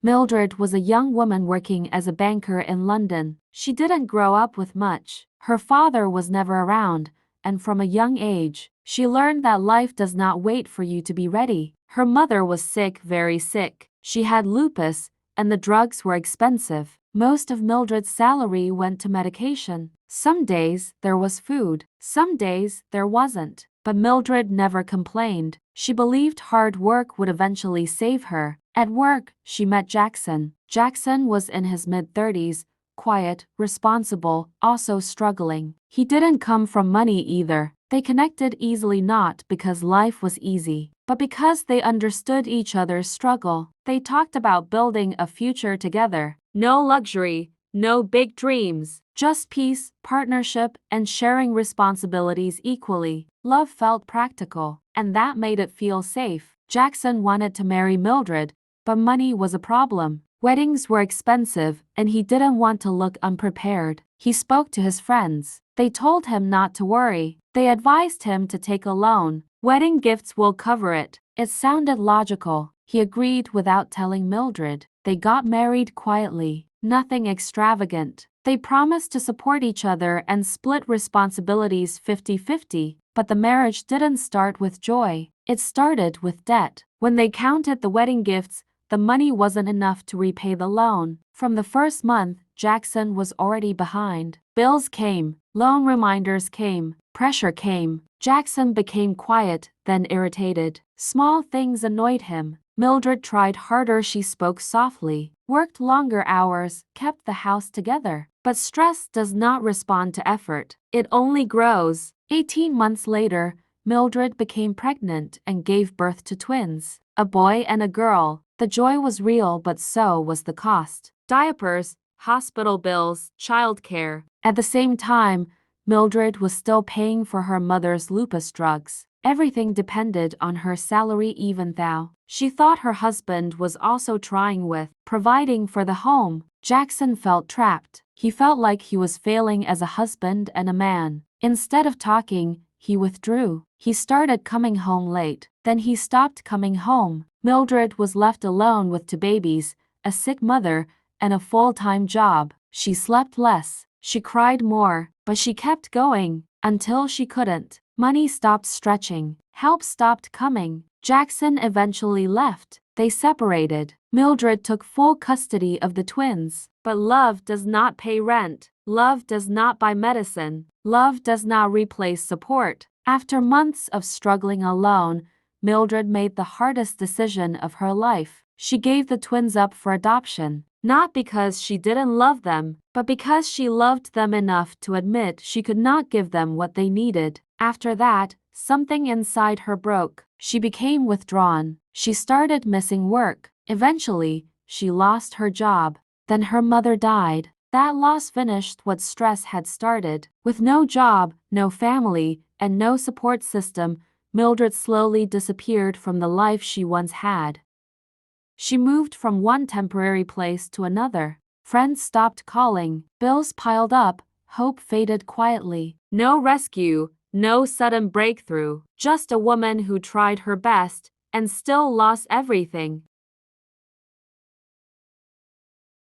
Mildred was a young woman working as a banker in London. She didn't grow up with much. Her father was never around, and from a young age, she learned that life does not wait for you to be ready. Her mother was sick, very sick. She had lupus, and the drugs were expensive. Most of Mildred's salary went to medication. Some days there was food, some days there wasn't. But Mildred never complained. She believed hard work would eventually save her. At work, she met Jackson. Jackson was in his mid-30s, quiet, responsible, also struggling. He didn't come from money either. They connected easily, not because life was easy, but because they understood each other's struggle. They talked about building a future together. No luxury, no big dreams, just peace, partnership, and sharing responsibilities equally. Love felt practical, and that made it feel safe. Jackson wanted to marry Mildred, but money was a problem. Weddings were expensive, and he didn't want to look unprepared. He spoke to his friends. They told him not to worry. They advised him to take a loan. Wedding gifts will cover it. It sounded logical. He agreed without telling Mildred. They got married quietly. Nothing extravagant. They promised to support each other and split responsibilities 50-50. But the marriage didn't start with joy. It started with debt. When they counted the wedding gifts, the money wasn't enough to repay the loan. From the first month, Jackson was already behind. Bills came, loan reminders came, pressure came. Jackson became quiet, then irritated. Small things annoyed him. Mildred tried harder. She spoke softly, worked longer hours, kept the house together. But stress does not respond to effort. It only grows. 18 months later, Mildred became pregnant and gave birth to twins, a boy and a girl. The joy was real, but so was the cost. Diapers, hospital bills, childcare. At the same time, Mildred was still paying for her mother's lupus drugs. Everything depended on her salary, even though she thought her husband was also trying with providing for the home. Jackson felt trapped. He felt like he was failing as a husband and a man. Instead of talking, he withdrew. He started coming home late. Then he stopped coming home. Mildred was left alone with two babies, a sick mother, and a full-time job. She slept less. She cried more, but she kept going until she couldn't. Money stopped stretching. Help stopped coming. Jackson eventually left. They separated. Mildred took full custody of the twins. But love does not pay rent. Love does not buy medicine. Love does not replace support. After months of struggling alone, Mildred made the hardest decision of her life. She gave the twins up for adoption, not because she didn't love them, but because she loved them enough to admit she could not give them what they needed. After that, something inside her broke. She became withdrawn. She started missing work. Eventually, she lost her job. Then her mother died. That loss finished what stress had started. With no job, no family, and no support system, Mildred slowly disappeared from the life she once had. She moved from one temporary place to another. Friends stopped calling. Bills piled up. Hope faded quietly. No rescue, no sudden breakthrough. Just a woman who tried her best and still lost everything.